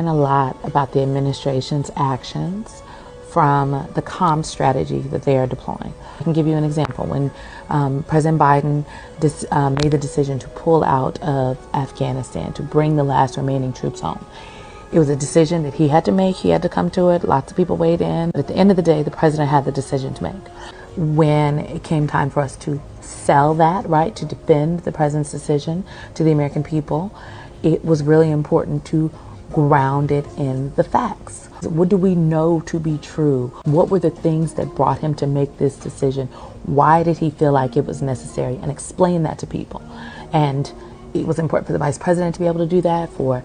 learn a lot about the administration's actions from the comm strategy that they are deploying. I can give you an example. When President Biden made the decision to pull out of Afghanistan, to bring the last remaining troops home, it was a decision that he had to make. He had to come to it. Lots of people weighed in. But at the end of the day, the president had the decision to make. When it came time for us to sell that, right, to defend the president's decision to the American people, it was really important to ground it in the facts. What do we know to be true? What were the things that brought him to make this decision? Why did he feel like it was necessary? And explain that to people. And it was important for the vice president to be able to do that, for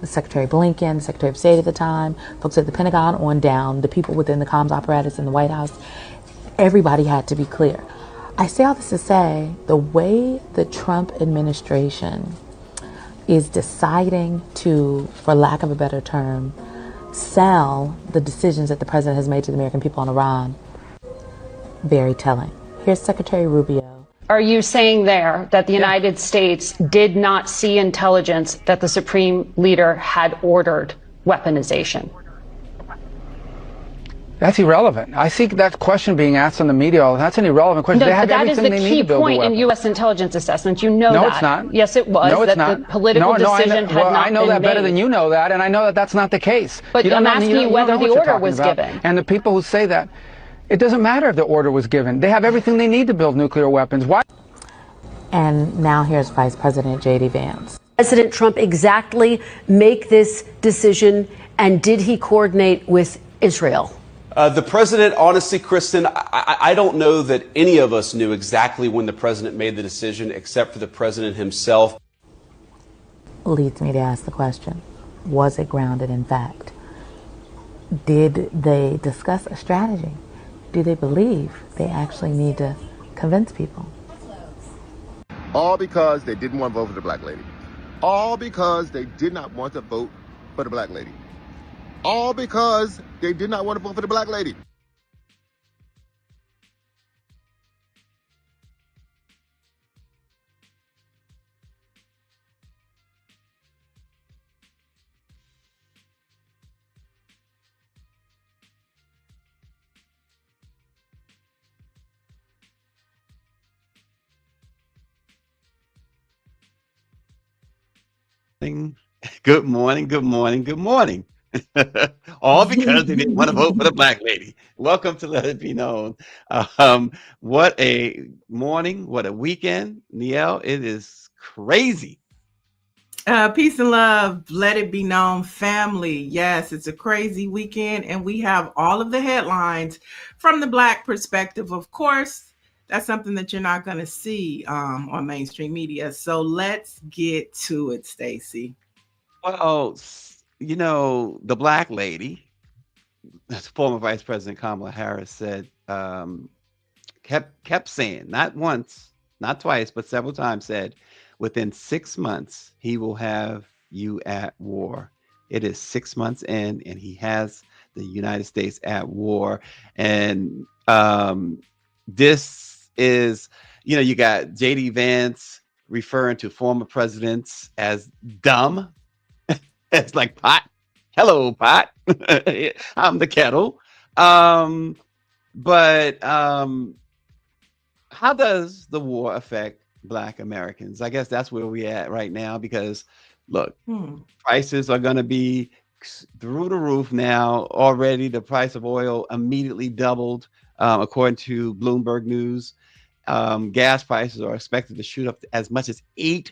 Secretary Blinken, Secretary of State at the time, folks at the Pentagon on down, the people within the comms apparatus in the White House. Everybody had to be clear. I say all this to say the way the Trump administration is deciding to, for lack of a better term, sell the decisions that the president has made to the American people on Iran, very telling. Here's Secretary Rubio. Are you saying there that the United States did not see intelligence that the Supreme Leader had ordered weaponization? That's irrelevant. I think that question being asked on the media, that's an irrelevant question. No, they have that is everything the they key need to build point a weapon. in U.S. intelligence assessment. You know that. No, it's not. Yes, it was. No, it's that not. The political decision had not I know been that better made. than you know that, and I know that that's not the case. But I'm asking you whether the order was given. And the people who say that, it doesn't matter if the order was given. They have everything they need to build nuclear weapons. Why? And now here's Vice President J.D. Vance. President Trump exactly make this decision, and did he coordinate with Israel? The president, honestly, Kristen, I don't know that any of us knew exactly when the president made the decision, except for the president himself. Leads me to ask the question, was it grounded in fact? Did they discuss a strategy? Do they believe they actually need to convince people? All because they didn't want to vote for the black lady. All because they did not want to vote for the black lady. All because they did not want to vote for the black lady. Good morning, good morning, good morning. All because they didn't want to vote for the black lady. Welcome to Let It Be Known. What a morning, what a weekend. Niele, it is crazy. Peace and love, Let It Be Known family. Yes, it's a crazy weekend, and we have all of the headlines from the Black perspective. Of course, that's something that you're not going to see on mainstream media. So let's get to it, Stacy. Well, you know, the black lady, former Vice President Kamala Harris said, kept saying, not once, not twice, but several times said, within 6 months, he will have you at war. It is 6 months in, and he has the United States at war. And this is, you know, you got J.D. Vance referring to former presidents as dumb. It's like pot. Hello, pot. I'm the kettle. But how does the war affect Black Americans? I guess that's where we're at right now, because look, prices are going to be through the roof now. Already the price of oil immediately doubled, according to Bloomberg News. Gas prices are expected to shoot up to as much as $8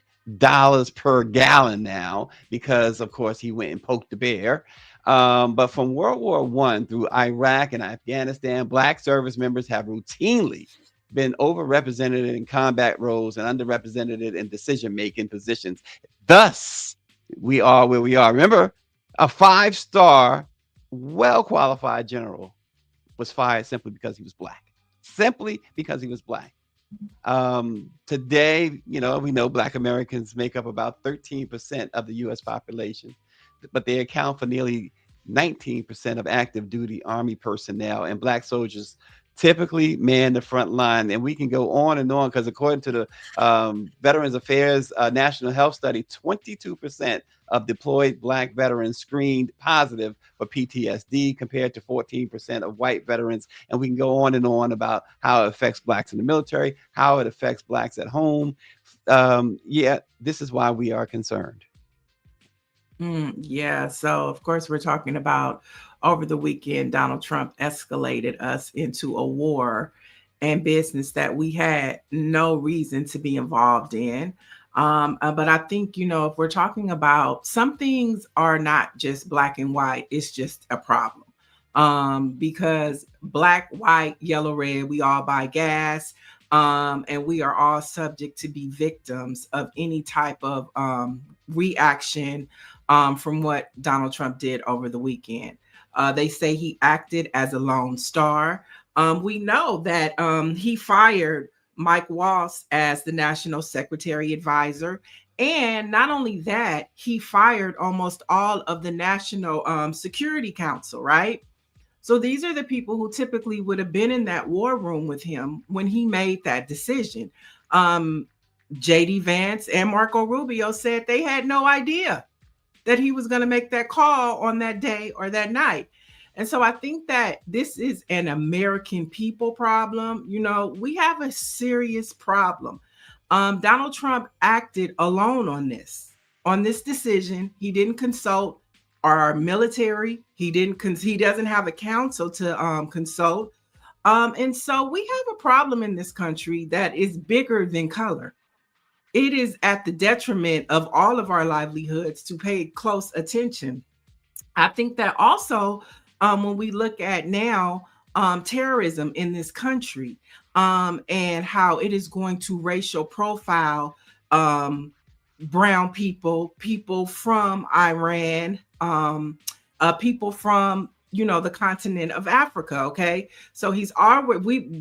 per gallon now, because of course he went and poked the bear. But from World War I through Iraq and Afghanistan, Black service members have routinely been overrepresented in combat roles and underrepresented in decision-making positions. Thus, we are where we are. Remember, a 5-star, well-qualified general was fired simply because he was Black. Simply because he was Black. Today, you know, we know Black Americans make up about 13% of the U.S. population, but they account for nearly 19% of active duty Army personnel, and Black soldiers typically man the front line. And we can go on and on, because according to the Veterans Affairs National Health Study, 22% of deployed Black veterans screened positive for PTSD, compared to 14% of white veterans. And we can go on and on about how it affects Blacks in the military, how it affects Blacks at home. Yeah, this is why we are concerned. Yeah, so of course we're talking about over the weekend, Donald Trump escalated us into a war and business that we had no reason to be involved in. But I think, if we're talking about, some things are not just black and white, it's just a problem. Because black, white, yellow, red, we all buy gas. And we are all subject to be victims of any type of reaction from what Donald Trump did over the weekend. They say he acted as a lone star. We know that he fired Mike Waltz as the National Secretary Advisor. And not only that, he fired almost all of the National Security Council, right? So these are the people who typically would have been in that war room with him when he made that decision. J.D. Vance and Marco Rubio said they had no idea that he was going to make that call on that day or that night. And so I think that this is an American people problem. We have a serious problem. Donald Trump acted alone on this decision. He didn't consult our military. He doesn't have a council to consult. And so we have a problem in this country that is bigger than color. It is at the detriment of all of our livelihoods to pay close attention. I think that also when we look at now terrorism in this country and how it is going to racial profile brown people from Iran, people from the continent of Africa. Okay, so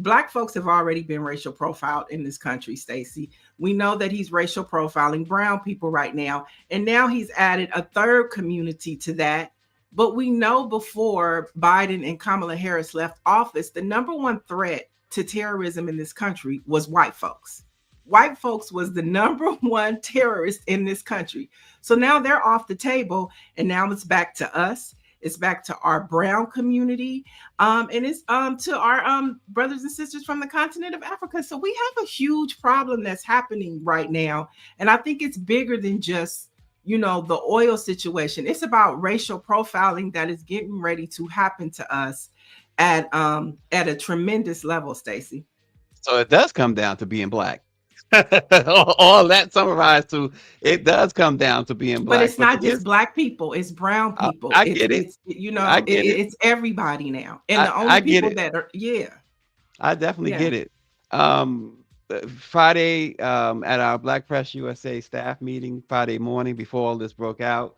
Black folks have already been racial profiled in this country, Stacy. We know that he's racial profiling brown people right now, and now he's added a third community to that. But we know before Biden and Kamala Harris left office, the number one threat to terrorism in this country was white folks. White folks was the number one terrorist in this country. So now they're off the table, and now it's back to us. It's back to our brown community, and it's to our brothers and sisters from the continent of Africa. So we have a huge problem that's happening right now, and I think it's bigger than just the oil situation. It's about racial profiling that is getting ready to happen to us at a tremendous level, Stacy. So it does come down to being Black. All that summarized to, it does come down to being Black. But it's not just Black people, it's brown people. I get it. It's everybody now. And the only people that are, I definitely get it. Friday at our BlackPressUSA staff meeting, Friday morning before all this broke out,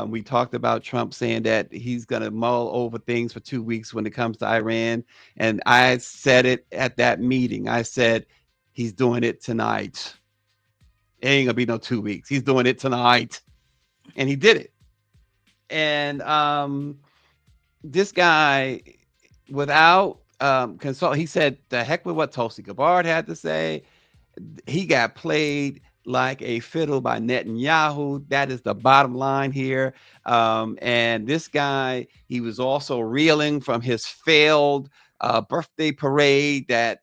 we talked about Trump saying that he's going to mull over things for 2 weeks when it comes to Iran. And I said it at that meeting. I said, he's doing it tonight. It ain't gonna be no 2 weeks. He's doing it tonight. And he did it. And this guy, without consult, he said, the heck with what Tulsi Gabbard had to say. He got played like a fiddle by Netanyahu. That is the bottom line here. And this guy, he was also reeling from his failed birthday parade that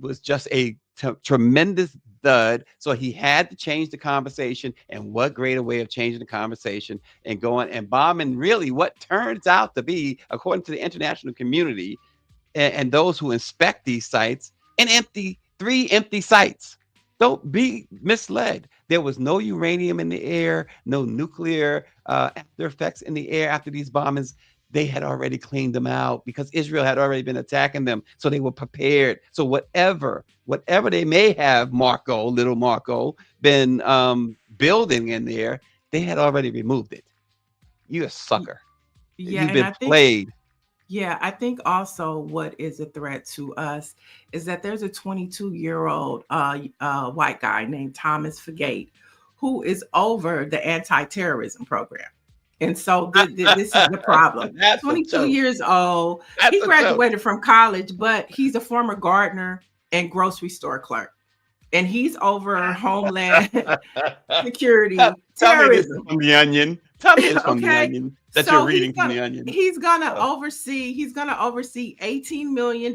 was just a tremendous dud. So he had to change the conversation. And what greater way of changing the conversation and going and bombing really what turns out to be, according to the international community and those who inspect these sites, three empty sites. Don't be misled. There was no uranium in the air, no nuclear after effects in the air after these bombings. They had already cleaned them out because Israel had already been attacking them. So they were prepared. So whatever they may have, little Marco, been building in there, they had already removed it. You're a sucker. Yeah, you've been played. Yeah, I think also what is a threat to us is that there's a 22-year-old white guy named Thomas Fagate who is over the anti-terrorism program. And so this is the problem. That's 22 years old. That's He graduated from college, but he's a former gardener and grocery store clerk. And he's over Homeland Security, terrorism. From The Onion. Tell me it's from The Okay. Onion that So you're reading from The Onion. He's gonna oversee $18 million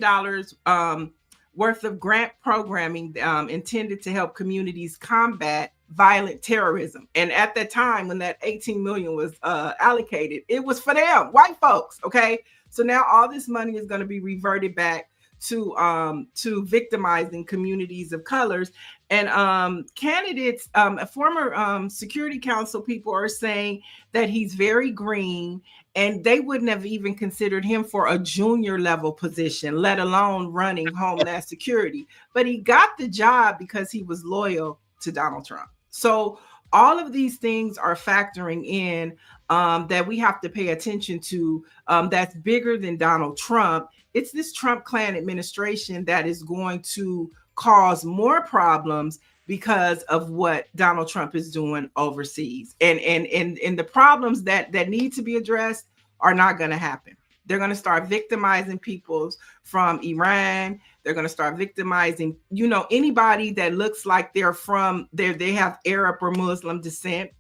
worth of grant programming intended to help communities combat violent terrorism. And at that time, when that 18 million was allocated, it was for them, white folks. Okay. So now all this money is going to be reverted back to victimizing communities of colors. And candidates, former Security Council people are saying that he's very green, and they wouldn't have even considered him for a junior level position, let alone running Homeland Security. But he got the job because he was loyal to Donald Trump. So all of these things are factoring in that we have to pay attention to, that's bigger than Donald Trump. It's this Trump clan administration that is going to cause more problems because of what Donald Trump is doing overseas. And the problems that need to be addressed are not going to happen. They're going to start victimizing people from Iran. They're going to start victimizing, anybody that looks like they have Arab or Muslim descent.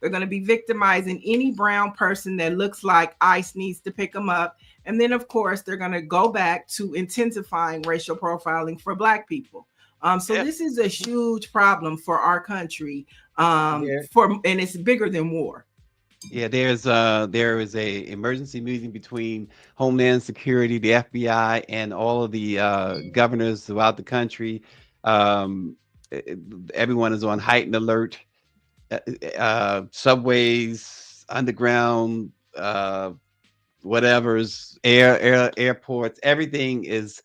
They're going to be victimizing any brown person that looks like ICE needs to pick them up. And then, of course, they're going to go back to intensifying racial profiling for Black people. This is a huge problem for our country, and it's bigger than war. Yeah, there is a emergency meeting between Homeland Security, the FBI, and all of the governors throughout the country. Everyone is on heightened alert. Subways, underground, whatever's airports, everything is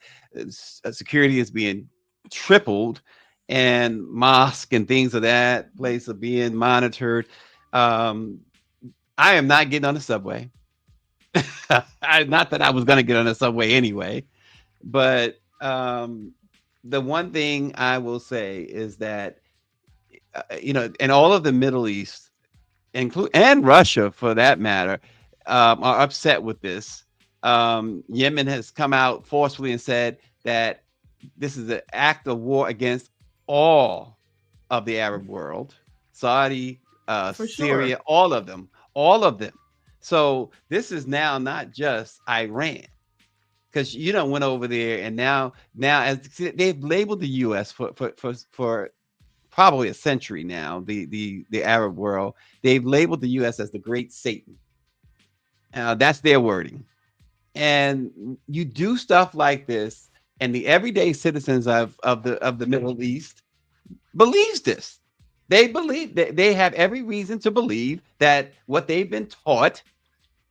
security is being tripled, and mosque and things of that place are being monitored. I am not getting on the subway. Not that I was going to get on the subway anyway, but the one thing I will say is that and all of the Middle East, and Russia for that matter, are upset with this. Yemen has come out forcefully and said that this is an act of war against all of the Arab world, Saudi, Syria, sure. all of them. So this is now not just Iran, because went over there, and now as they've labeled the U.S. for probably a century now, the Arab world, they've labeled the U.S. as the Great Satan. That's their wording. And you do stuff like this, and the everyday citizens of the Middle East believes this. They believe that they have every reason to believe that what they've been taught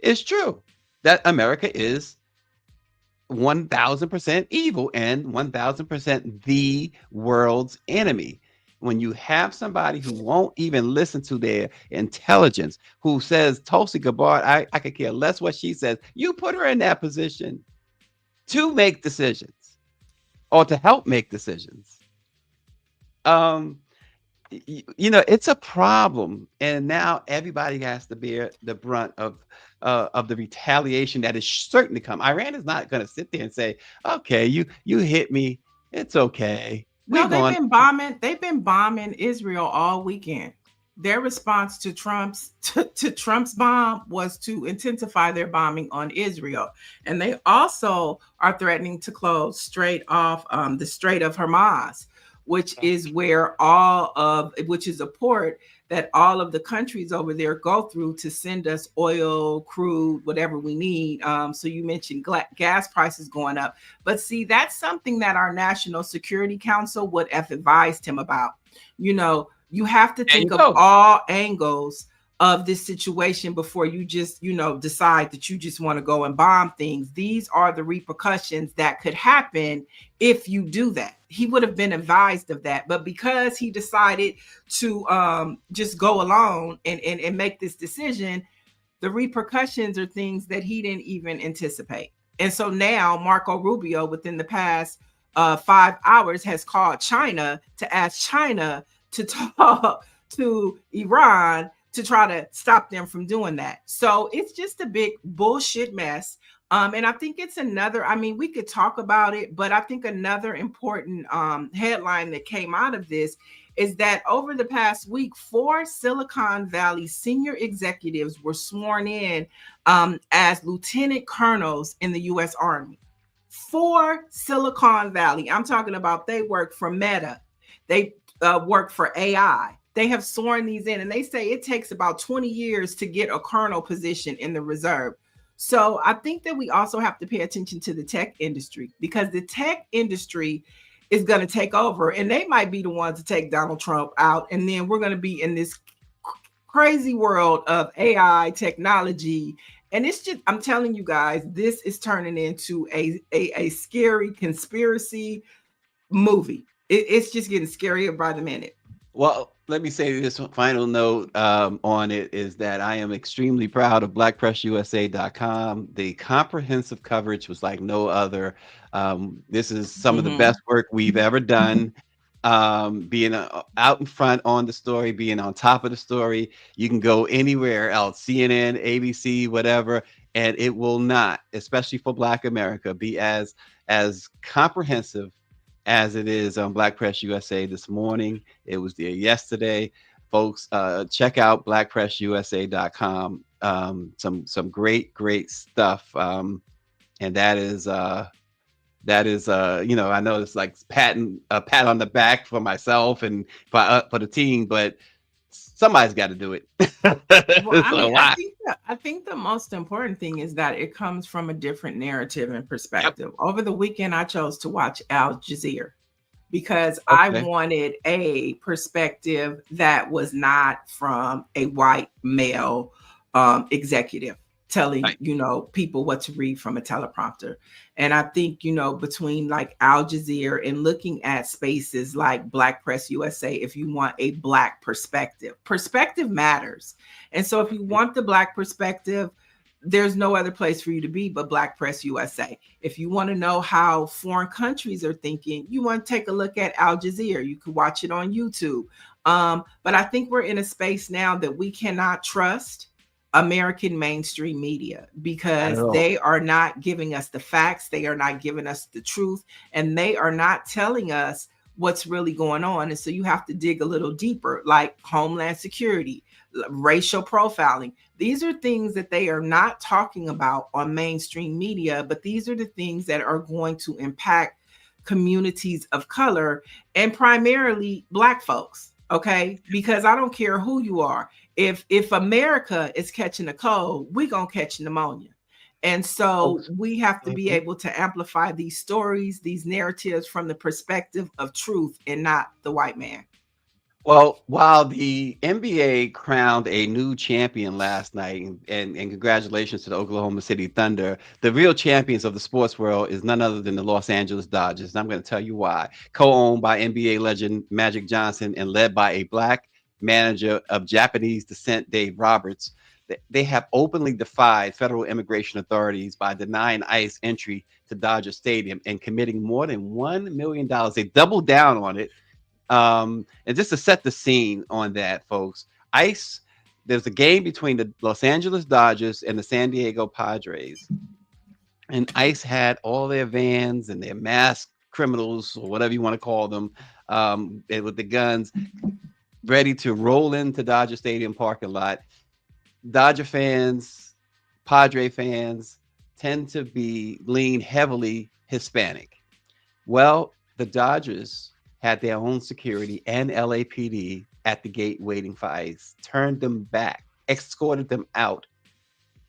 is true, that America is 1,000% evil and 1,000% the world's enemy. When you have somebody who won't even listen to their intelligence, who says, Tulsi Gabbard, I could care less what she says, you put her in that position to make decisions or to help make decisions. It's a problem, and now everybody has to bear the brunt of the retaliation that is certain to come. Iran is not going to sit there and say, "Okay, you hit me, it's okay." No, they've been bombing Israel all weekend. Their response to Trump's bomb was to intensify their bombing on Israel, and they also are threatening to close straight off the Strait of Hormuz, which is which is a port that all of the countries over there go through to send us oil, crude, whatever we need. So you mentioned gas prices going up. But see, that's something that our National Security Council would have advised him about. You have to think of all angles of this situation before you just, decide that you just want to go and bomb things. These are the repercussions that could happen if you do that. He would have been advised of that. But because he decided to just go alone and make this decision, the repercussions are things that he didn't even anticipate. And so now Marco Rubio, within the past 5 hours, has called China to ask China to talk to Iran to try to stop them from doing that. So it's just a big bullshit mess. And I think it's another, I mean, we could talk about it, but I think another important headline that came out of this is that over the past week, 4 Silicon Valley senior executives were sworn in as lieutenant colonels in the U.S. Army. 4 Silicon Valley. I'm talking about they work for Meta. They work for AI. They have sworn these in, and they say it takes about 20 years to get a colonel position in the reserve. So I think that we also have to pay attention to the tech industry, because the tech industry is going to take over, and they might be the ones to take Donald Trump out. And then we're going to be in this crazy world of AI technology. And it's just, I'm telling you guys, this is turning into a scary conspiracy movie. It's just getting scarier by the minute. Well, let me say this final note on it is that I am extremely proud of BlackPressUSA.com. The comprehensive coverage was like no other. This is some of the best work we've ever done. Being out in front on the story, being on top of the story. You can go anywhere else, CNN, ABC, whatever, and it will not, especially for Black America, be as comprehensive as it is on Black Press USA this morning. It was there yesterday. Folks, check out BlackPressUSA.com. Some great stuff. And that is you know, I know it's like a pat on the back for myself and for the team, but somebody's got to do it. Well, I think the most important thing is that it comes from a different narrative and perspective. Yep. Over the weekend, I chose to watch Al Jazeera because I wanted a perspective that was not from a white male executive telling, you know, people what to read from a teleprompter. And I think, you know, between like Al Jazeera and looking at spaces like Black Press USA, if you want a Black perspective matters. And so if you want the Black perspective, there's no other place for you to be but Black Press USA. If you want to know how foreign countries are thinking, you want to take a look at Al Jazeera. You can watch it on YouTube. But I think we're in a space now that we cannot trust American mainstream media because they are not giving us the facts. They are not giving us the truth, and they are not telling us what's really going on. And so you have to dig a little deeper, like Homeland Security, racial profiling. These are things that they are not talking about on mainstream media, but these are the things that are going to impact communities of color and primarily Black folks. Okay, because I don't care who you are. If America is catching a cold, we're gonna catch pneumonia. And so we have to be able to amplify these stories, these narratives from the perspective of truth and not the white man. Well, while the NBA crowned a new champion last night, and congratulations to the Oklahoma City Thunder, the real champions of the sports world is none other than the Los Angeles Dodgers. And I'm going to tell you why. Co-owned by NBA legend Magic Johnson and led by a Black manager of Japanese descent, Dave Roberts, they have openly defied federal immigration authorities by denying ICE entry to Dodger Stadium and committing more than $1 million. They doubled down on it. And just to set the scene on that, folks, ICE, there's a game between the Los Angeles Dodgers and the San Diego Padres, and ICE had all their vans and their masked criminals, or whatever you want to call them, with the guns ready to roll into Dodger Stadium parking lot. Dodger fans, Padre fans tend to lean heavily Hispanic. Well, the Dodgers had their own security and LAPD at the gate waiting for ICE, turned them back, escorted them out,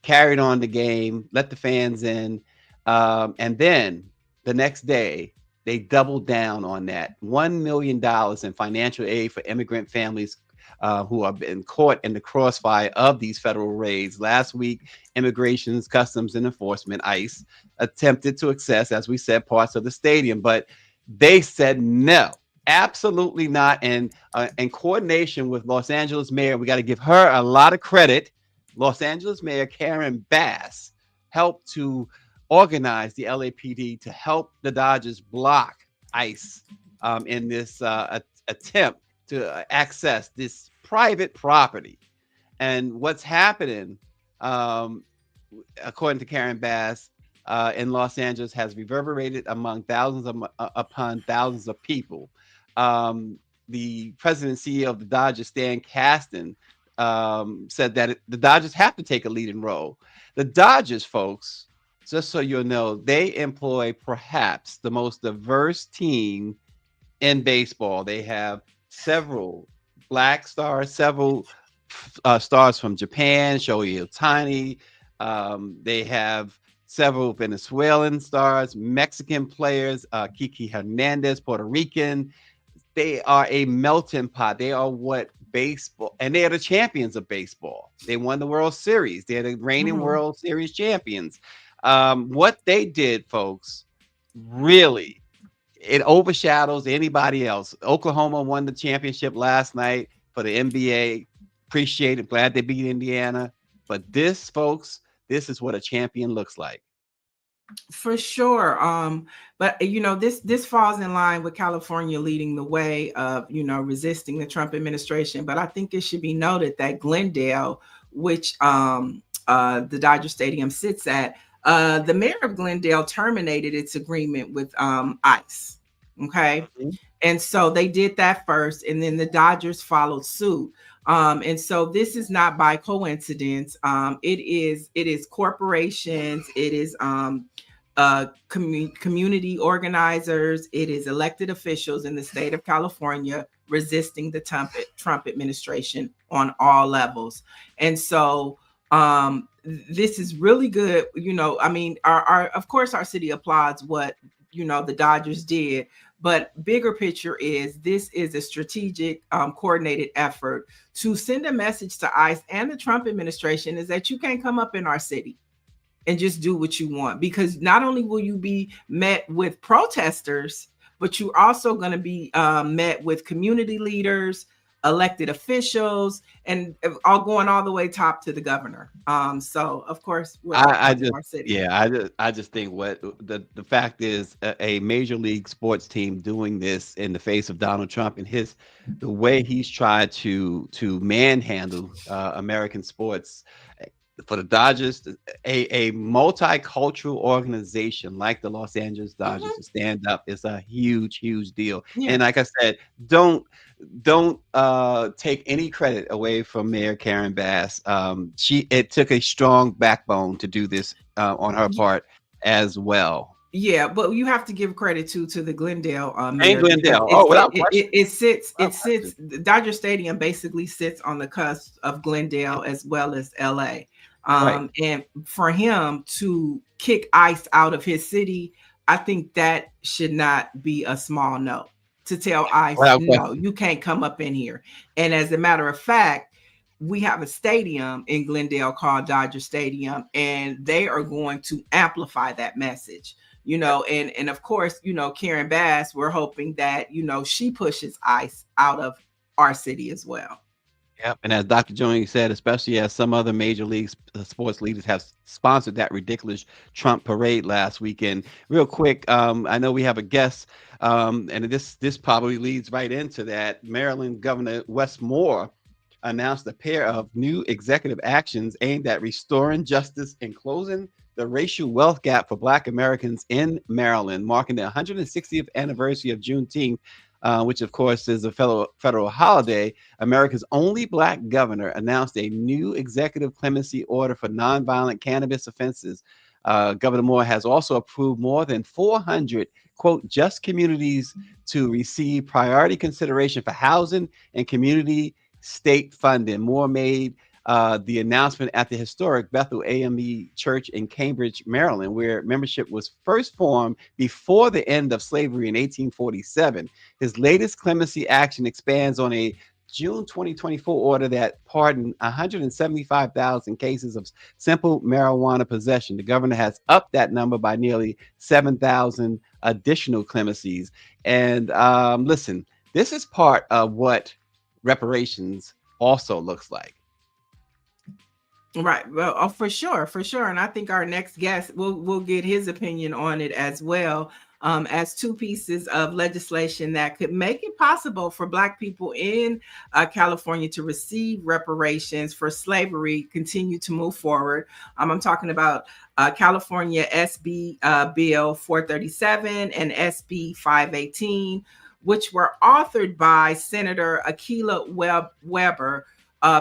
carried on the game, let the fans in. And then the next day, they doubled down on that. $1 million in financial aid for immigrant families who have been caught in the crossfire of these federal raids. Last week, Immigration, Customs and Enforcement, ICE, attempted to access, as we said, parts of the stadium, but they said no, absolutely not. And in coordination with Los Angeles Mayor, we got to give her a lot of credit. Los Angeles Mayor Karen Bass helped to organize the LAPD to help the Dodgers block ICE in this attempt to access this private property. And what's happening, according to Karen Bass, in Los Angeles has reverberated among upon thousands of people. The president and CEO of the Dodgers, Stan Kasten, said that the Dodgers have to take a leading role. The Dodgers, folks, just so you know, they employ perhaps the most diverse team in baseball. They have several black stars, several stars from Japan, Shohei Ohtani. They have several Venezuelan stars, Mexican players, Kiki Hernandez, Puerto Rican. They are a melting pot. They are what baseball, and they are the champions of baseball. They won the World Series. They're the reigning World Series champions. What they did, folks, really, it overshadows anybody else. Oklahoma won the championship last night for the NBA. Appreciate it. Glad they beat Indiana. But this, folks, this is what a champion looks like. For sure. But this falls in line with California leading the way of, resisting the Trump administration. But I think it should be noted that Glendale, which the Dodger Stadium sits at, the mayor of Glendale terminated its agreement with ICE. Okay. And so they did that first, and then the Dodgers followed suit. And so this is not by coincidence. It is corporations, it is community organizers, it is elected officials in the state of California resisting the Trump administration on all levels. And so this is really good. Of course, our city applauds what the Dodgers did. But bigger picture is this is a strategic, coordinated effort to send a message to ICE and the Trump administration is that you can't come up in our city and just do what you want, because not only will you be met with protesters, but you're also going to be met with community leaders, elected officials, and all going all the way top to the governor. So of course, I just think what the fact is, a major league sports team doing this in the face of Donald Trump and the way he's tried to manhandle American sports. For the Dodgers, a multicultural organization like the Los Angeles Dodgers to stand up is a huge deal. Yeah. And like I said, don't take any credit away from Mayor Karen Bass. It took a strong backbone to do this on her part as well. Yeah, but you have to give credit to the Glendale mayor. Glendale. It sits. Dodger Stadium basically sits on the cusp of Glendale as well as LA. Right. And for him to kick ICE out of his city, I think that should not be a small no. To tell ICE, no, you can't come up in here. And as a matter of fact, we have a stadium in Glendale called Dodger Stadium, and they are going to amplify that message. And of course, Karen Bass, we're hoping that, she pushes ICE out of our city as well. Yep. And as Dr. Jones said, especially as some other major league sports leaders have sponsored that ridiculous Trump parade last weekend. Real quick, I know we have a guest, and this probably leads right into that. Maryland Governor Wes Moore announced a pair of new executive actions aimed at restoring justice and closing the racial wealth gap for Black Americans in Maryland, marking the 160th anniversary of Juneteenth. Which, of course, is a federal holiday. America's only Black governor announced a new executive clemency order for nonviolent cannabis offenses. Governor Moore has also approved more than 400, quote, just communities to receive priority consideration for housing and community state funding. Moore made the announcement at the historic Bethel AME Church in Cambridge, Maryland, where membership was first formed before the end of slavery in 1847. His latest clemency action expands on a June 2024 order that pardoned 175,000 cases of simple marijuana possession. The governor has upped that number by nearly 7,000 additional clemencies. And listen, this is part of what reparations also looks like. Right. Well, for sure. And I think our next guest, we'll get his opinion on it as well. as two pieces of legislation that could make it possible for Black people in California to receive reparations for slavery continue to move forward. I'm talking about California SB Bill 437 and SB 518, which were authored by Senator Akilah Weber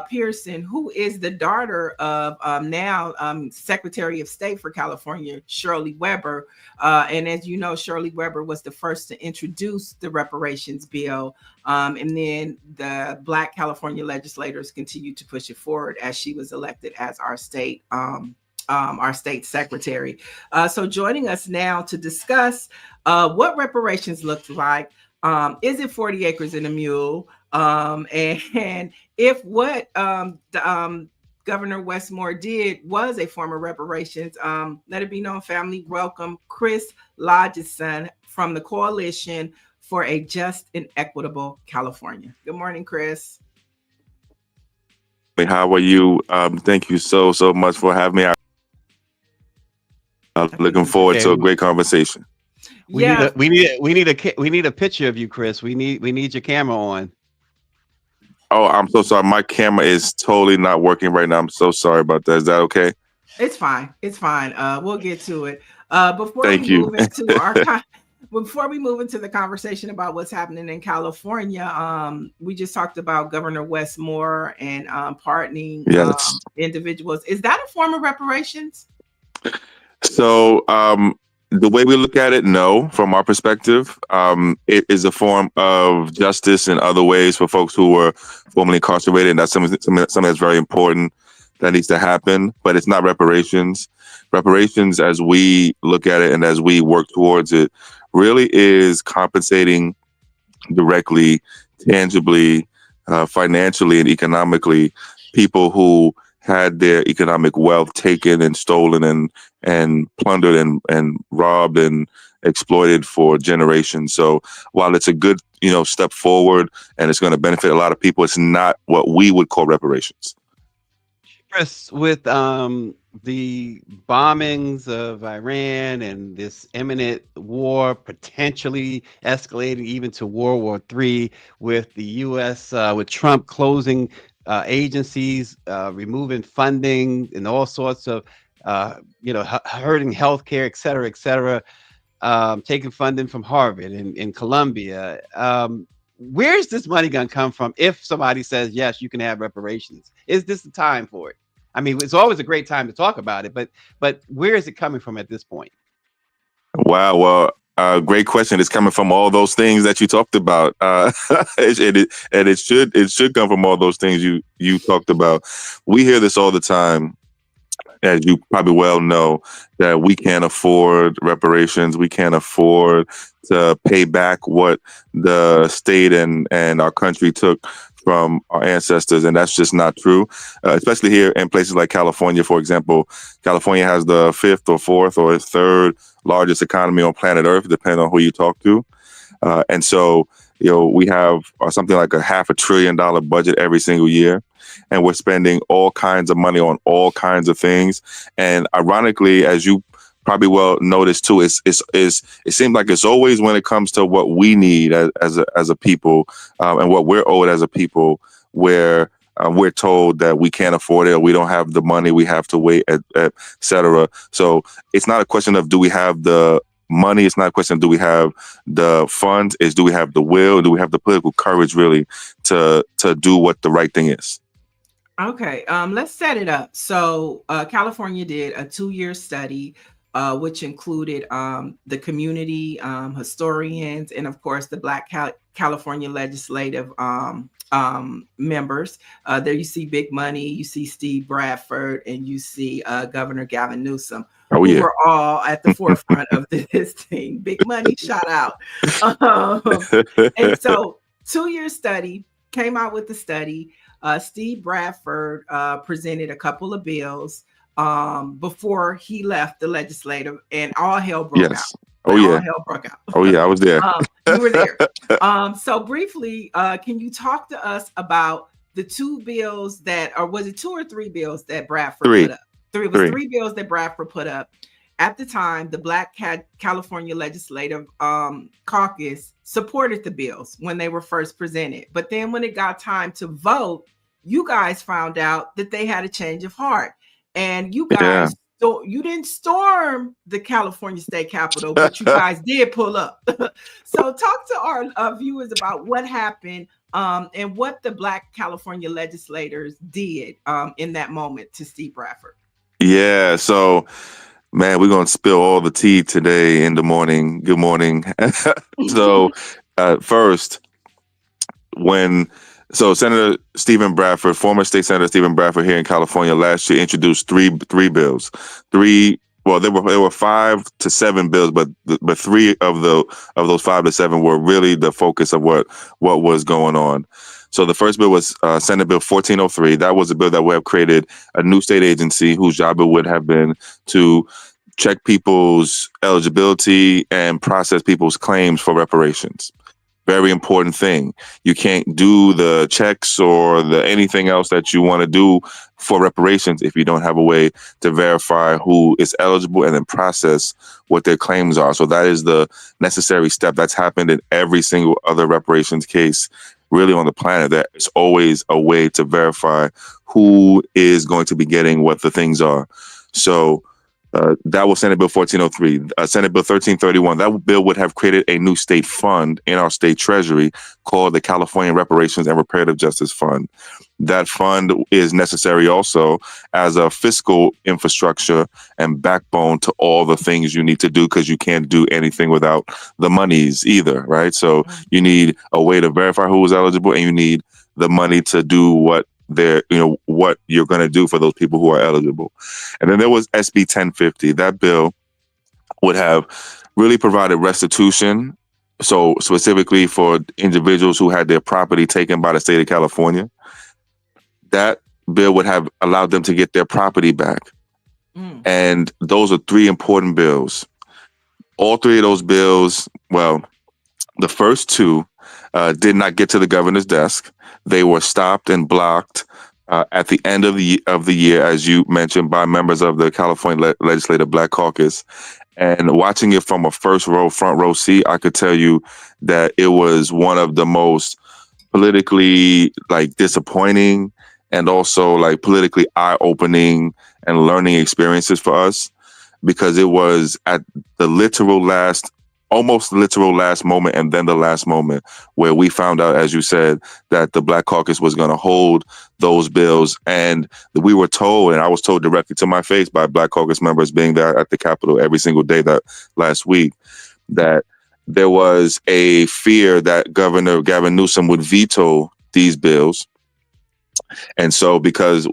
Pierson, who is the daughter of now Secretary of State for California, Shirley Weber. And as you know, Shirley Weber was the first to introduce the reparations bill. And then the Black California legislators continued to push it forward as she was elected as our state secretary. So joining us now to discuss what reparations looks like. Is it 40 acres and a mule? And if what Governor Westmore did was a form of reparations, let it be known, family, welcome Chris Lodgson from the Coalition for a Just and Equitable California. Good morning, Chris. How are you? Thank you so much for having me. I'm looking forward to a great conversation. We need a picture of you, Chris. We need your camera on. Oh, I'm so sorry. My camera is totally not working right now. I'm so sorry about that. Is that okay? It's fine. It's fine. We'll get to it. Before we move into the conversation about what's happening in California, we just talked about Governor Westmore and pardoning individuals. Is that a form of reparations? So the way we look at it, no, from our perspective, it is a form of justice in other ways for folks who were formerly incarcerated. And that's something that's very important that needs to happen, but it's not reparations. Reparations, as we look at it and as we work towards it, really is compensating directly, tangibly, financially, and economically people who had their economic wealth taken and stolen and plundered and robbed and exploited for generations. So while it's a good, step forward and it's going to benefit a lot of people, it's not what we would call reparations. Chris, with the bombings of Iran and this imminent war potentially escalating even to World War III, with the U.S. With Trump closing agencies, removing funding and all sorts of, hurting healthcare, et cetera, taking funding from Harvard and Columbia. Where's this money going to come from if somebody says, yes, you can have reparations? Is this the time for it? I mean, it's always a great time to talk about it, but where is it coming from at this point? Wow. Well, great question. It's coming from all those things that you talked about. It should come from all those things you talked about. We hear this all the time, as you probably well know, that we can't afford reparations. We can't afford to pay back what the state and our country took from our ancestors. And that's just not true, especially here in places like California, for example. California has the 5th or 4th or 3rd largest economy on planet Earth, depending on who you talk to. And so, we have something like a $500 billion budget every single year. And we're spending all kinds of money on all kinds of things. And ironically, as you probably well noticed too, it seems like it's always when it comes to what we need as a people and what we're owed as a people, where we're told that we can't afford it, or we don't have the money, we have to wait, et cetera. So it's not a question of do we have the money, it's not a question of do we have the funds, it's do we have the will, do we have the political courage really to do what the right thing is. Okay, let's set it up. So California did a 2-year study, which included the community historians and, of course, the Black California legislative members. There you see Big Money, you see Steve Bradford, and you see Governor Gavin Newsom. Oh, yeah. Who were all at the forefront of this thing. Big Money, shout out. And so 2-year study, came out with the study. Steve Bradford presented a couple of bills before he left the legislative, and all hell broke out. Oh, yeah. All hell broke out. Oh, yeah, I was there. You were there. So briefly, can you talk to us about the 2 bills that, or was it 2 or 3 bills that Bradford put up? Three bills that Bradford put up. at the time, the Black California Legislative Caucus supported the bills when they were first presented. But then when it got time to vote, you guys found out that they had a change of heart. And you guys, so you didn't storm the California State Capitol, but you guys did pull up. So talk to our viewers about what happened and what the Black California legislators did in that moment to Steve Bradford. Yeah, so man, we're gonna spill all the tea today in the morning. Good morning. So first, Senator Stephen Bradford, former state senator Stephen Bradford here in California last year introduced three bills. Well, there were 5 to 7 bills, but 3 of those 5 to 7 were really the focus of what was going on. So the first bill was Senate Bill 1403. That was a bill that would have created a new state agency whose job it would have been to check people's eligibility and process people's claims for reparations. Very important thing. You can't do the checks or anything else that you want to do for reparations if you don't have a way to verify who is eligible and then process what their claims are. So that is the necessary step that's happened in every single other reparations case really on the planet. That it's always a way to verify who is going to be getting what the things are. So that was Senate Bill 1403. Senate Bill 1331, that bill would have created a new state fund in our state treasury called the California Reparations and Reparative Justice Fund. That fund is necessary also as a fiscal infrastructure and backbone to all the things you need to do, because you can't do anything without the monies either, right? So you need a way to verify who is eligible, and you need the money to do what you're going to do for those people who are eligible. And then there was SB 1050. That bill would have really provided restitution, so specifically for individuals who had their property taken by the state of California. That bill would have allowed them to get their property back. And those are 3 important bills. All 3 of those bills, well, the first 2 did not get to the governor's desk. They were stopped and blocked at the end of the year, as you mentioned, by members of the California Legislative Black Caucus. And watching it from a front row seat, I could tell you that it was one of the most politically disappointing and also politically eye-opening and learning experiences for us, because it was at the almost literal last moment, and then the last moment, where we found out, as you said, that the Black Caucus was going to hold those bills. And we were told, and I was told directly to my face by Black Caucus members being there at the Capitol every single day that last week, that there was a fear that Governor Gavin Newsom would veto these bills. And so because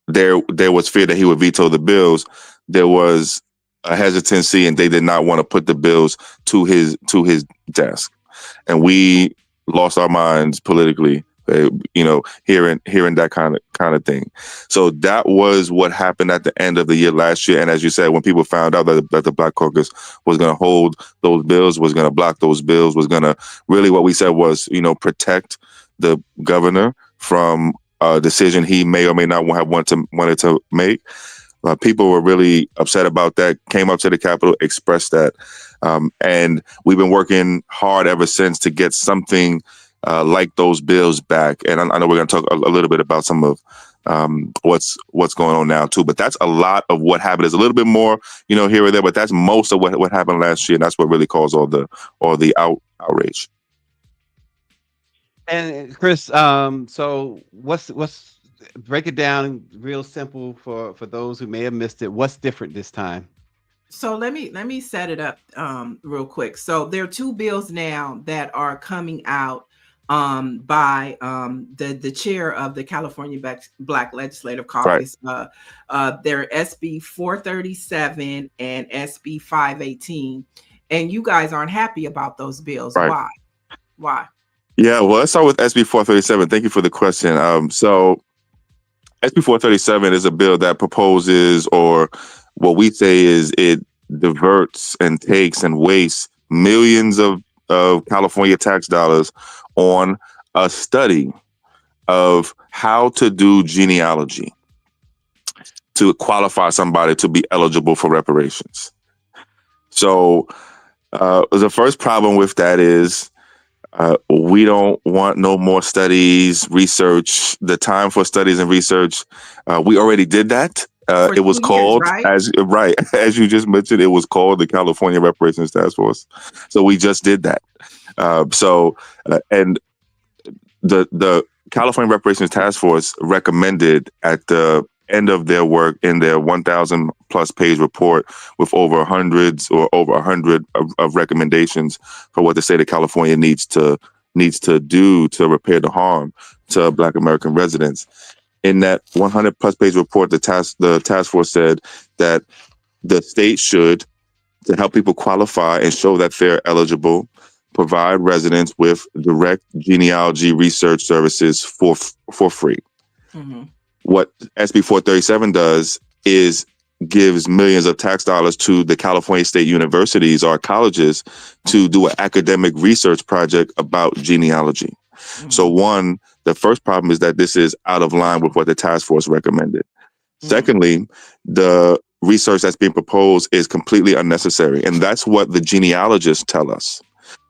there was fear that he would veto the bills, there was a hesitancy, and they did not want to put the bills to his desk. And we lost our minds politically, hearing that kind of thing. So that was what happened at the end of the year last year. And as you said, when people found out that the Black Caucus was going to hold those bills, was going to block those bills, was going to really, what we said was, protect the governor from a decision he may or may not have wanted to make. People were really upset about that, came up to the Capitol, expressed that. And we've been working hard ever since to get something like those bills back. And I know we're going to talk a little bit about some of what's going on now too. But that's a lot of what happened. There's a little bit more, here or there, but that's most of what happened last year. And that's what really caused all the outrage. And Chris, so what's break it down real simple for those who may have missed it. What's different this time? So let me set it up real quick. So there are 2 bills now that are coming out by the chair of the California Black Legislative Caucus. Right. They're SB 437 and SB 518, and you guys aren't happy about those bills. Right. Why? Yeah, well, let's start with SB 437. Thank you for the question. So SB 437 is a bill that proposes, or what we say is it diverts and takes and wastes millions of California tax dollars on a study of how to do genealogy to qualify somebody to be eligible for reparations. So the first problem with that is we don't want no more studies, research. The time for studies and research, we already did that. It was called, as you just mentioned, it was called the California Reparations Task Force. So we just did that. And the California Reparations Task Force recommended at the end of their work in their 1,000 plus page report with over 100 of recommendations for what the state of California needs to do to repair the harm to Black American residents. In that 100 plus page report, the task force said that the state should, to help people qualify and show that they're eligible, provide residents with direct genealogy research services for free. Mm-hmm. What SB 437 does is gives millions of tax dollars to the California state universities or colleges to do an academic research project about genealogy. Mm-hmm. So the first problem is that this is out of line with what the task force recommended. Mm-hmm. Secondly, the research that's being proposed is completely unnecessary. And that's what the genealogists tell us.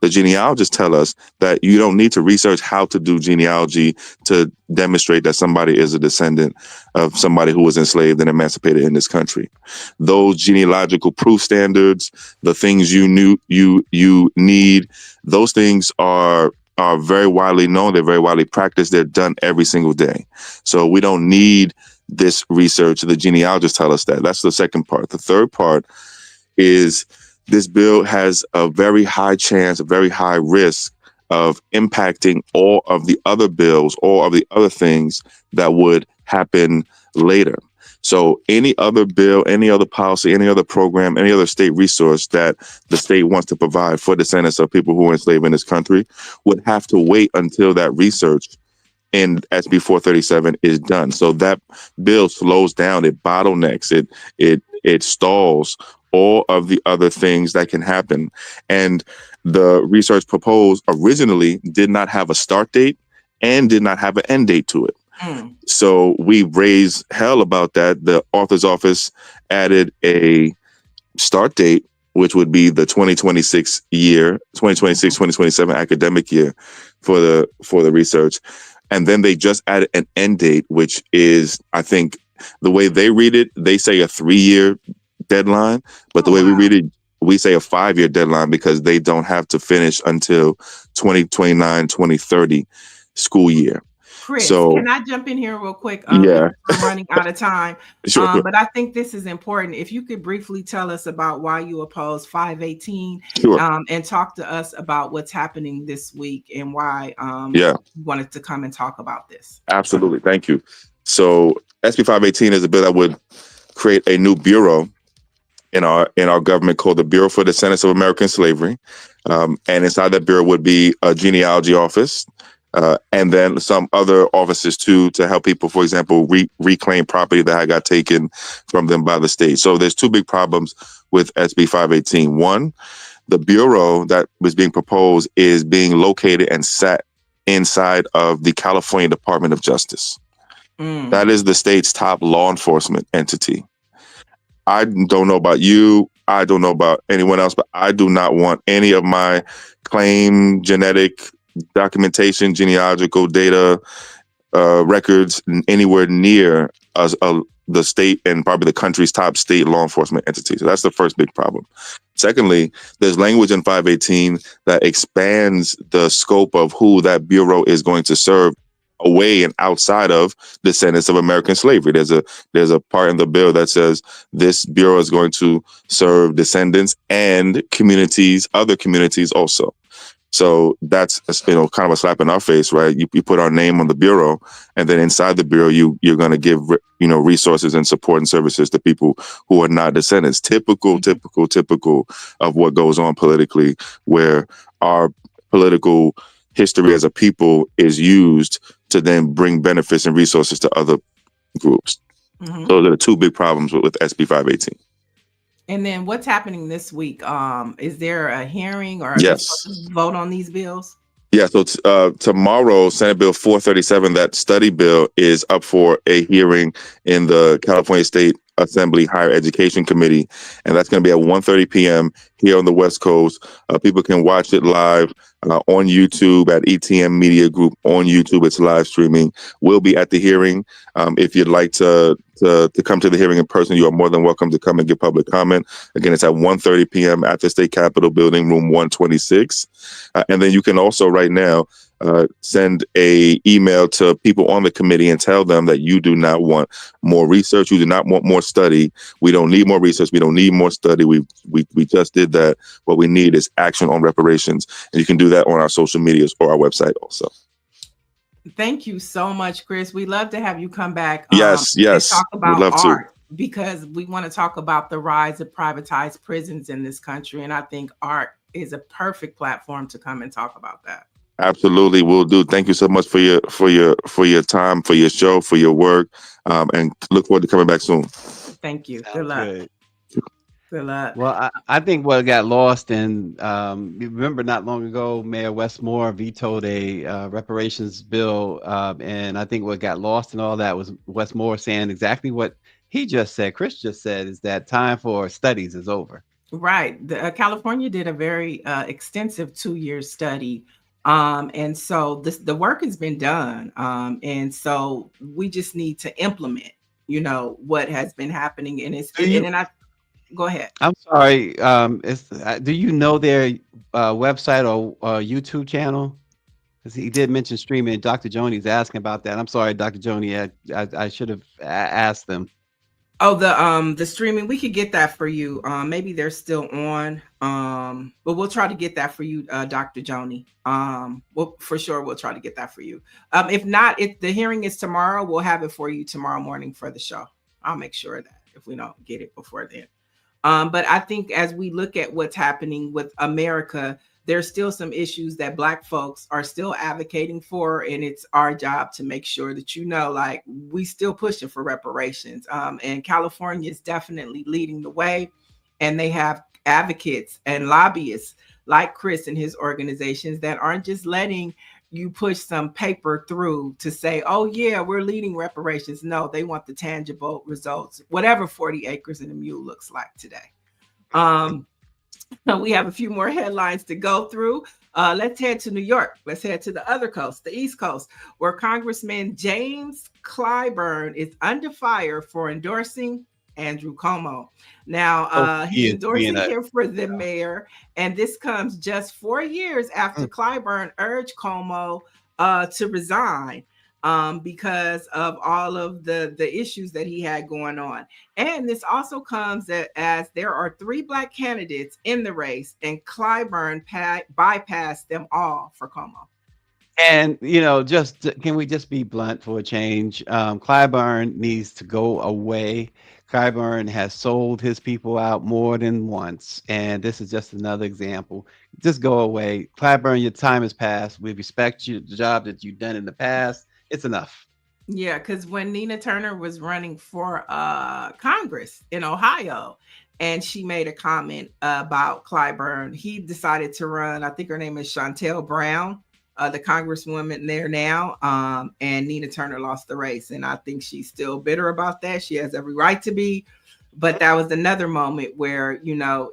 The genealogists tell us that you don't need to research how to do genealogy to demonstrate that somebody is a descendant of somebody who was enslaved and emancipated in this country. Those genealogical proof standards, the things you need, those things are very widely known. They're very widely practiced. They're done every single day. So we don't need this research. The genealogists tell us that. That's the second part. The third part is this bill has a very high chance, a very high risk of impacting all of the other bills, all of the other things that would happen later. So any other bill, any other policy, any other program, any other state resource that the state wants to provide for descendants of people who were enslaved in this country would have to wait until that research in SB 437 is done. So that bill slows down, it bottlenecks, it stalls all of the other things that can happen. And the research proposed originally did not have a start date and did not have an end date to it. Mm. So we raised hell about that. The author's office added a start date, which would be the 2026-2027 academic year for the research. And then they just added an end date, which is, I think, the way they read it, they say a 3-year deadline, but the way we read it, we say a 5-year deadline because they don't have to finish until 2029-2030 school year. Chris, can I jump in here real quick? We're running out of time. Sure. But I think this is important. If you could briefly tell us about why you oppose 518, and talk to us about what's happening this week and why you wanted to come and talk about this. Absolutely. Thank you. So SB 518 is a bill that would create a new bureau in our government called the Bureau for Descendants of American Slavery. And inside that bureau would be a genealogy office, and then some other offices too, to help people, for example, reclaim property that got taken from them by the state. So there's two big problems with SB 518. One, the bureau that was being proposed is being located and sat inside of the California Department of Justice. Mm. That is the state's top law enforcement entity. I don't know about you. I don't know about anyone else, but I do not want any of my claim, genetic documentation, genealogical data, records anywhere near the state and probably the country's top state law enforcement entity. So that's the first big problem. Secondly, there's language in 518 that expands the scope of who that bureau is going to serve away and outside of descendants of American slavery. There's a part in the bill that says this bureau is going to serve descendants and other communities also. So that's kind of a slap in our face, right? You put our name on the bureau, and then inside the bureau, you're going to give resources and support and services to people who are not descendants. Typical of what goes on politically, where our political history as a people is used to then bring benefits and resources to other groups. Mm-hmm. Those are the two big problems with SB 518. And then what's happening this week? Is there a hearing or vote on these bills? Yeah, so tomorrow, Senate Bill 437, that study bill, is up for a hearing in the California State Assembly Higher Education Committee, and that's going to be at 1:30 p.m. here on the West Coast. People can watch it live on YouTube at ETM Media Group on YouTube. It's live streaming. We'll be at the hearing. If you'd like to come to the hearing in person, you are more than welcome to come and give public comment. Again, it's at 1:30 p.m. at the State Capitol Building, room 126. And then you can also right now send a email to people on the committee and tell them that you do not want more research. You do not want more study. We don't need more research. We don't need more study. We just did that. What we need is action on reparations. And you can do that on our social medias or our website also. Thank you so much, Chris. We love to have you come back. Yes. And talk about We'd love art, because we want to talk about the rise of privatized prisons in this country. And I think art is a perfect platform to come and talk about that. Absolutely, will do. Thank you so much for your time, for your show, for your work, and look forward to coming back soon. Thank you. Good luck. Good luck. Well, I think what got lost in, remember not long ago, Mayor Wes Moore vetoed a reparations bill, and I think what got lost in all that was Wes Moore saying exactly what he just said, Chris just said, is that time for studies is over. Right. California did a very extensive 2-year study. And so the work has been done. And so we just need to implement, what has been happening. And go ahead. I'm sorry. Do you know their website or YouTube channel? Because he did mention streaming. Dr. Joni's asking about that. I'm sorry, Dr. Joni. I should have asked them. Oh, the streaming, we could get that for you. Maybe they're still on. But we'll try to get that for you, Dr. Joni. Well, for sure, we'll try to get that for you. If not, if the hearing is tomorrow, we'll have it for you tomorrow morning for the show. I'll make sure that if we don't get it before then. But I think as we look at what's happening with America, there's still some issues that Black folks are still advocating for. And it's our job to make sure that, like, we still pushing for reparations. And California is definitely leading the way. And they have advocates and lobbyists like Chris and his organizations that aren't just letting you push some paper through to say, oh, yeah, we're leading reparations. No, they want the tangible results, whatever 40 acres and a mule looks like today. We have a few more headlines to go through. Let's head to New York. Let's head to the other coast, the East Coast, where Congressman James Clyburn is under fire for endorsing Andrew Cuomo. Now, he's endorsing him for the mayor, and this comes just 4 years after Clyburn urged Cuomo to resign because of all of the issues that he had going on. And this also comes as there are 3 Black candidates in the race, and Clyburn bypassed them all for Cuomo. And, can we just be blunt for a change? Clyburn needs to go away. Clyburn has sold his people out more than once. And this is just another example. Just go away. Clyburn, your time has passed. We respect you, the job that you've done in the past. It's enough. Yeah, because when Nina Turner was running for Congress in Ohio, and she made a comment about Clyburn, he decided to run, I think her name is Shontel Brown, the congresswoman there now, and Nina Turner lost the race. And I think she's still bitter about that. She has every right to be. But that was another moment where,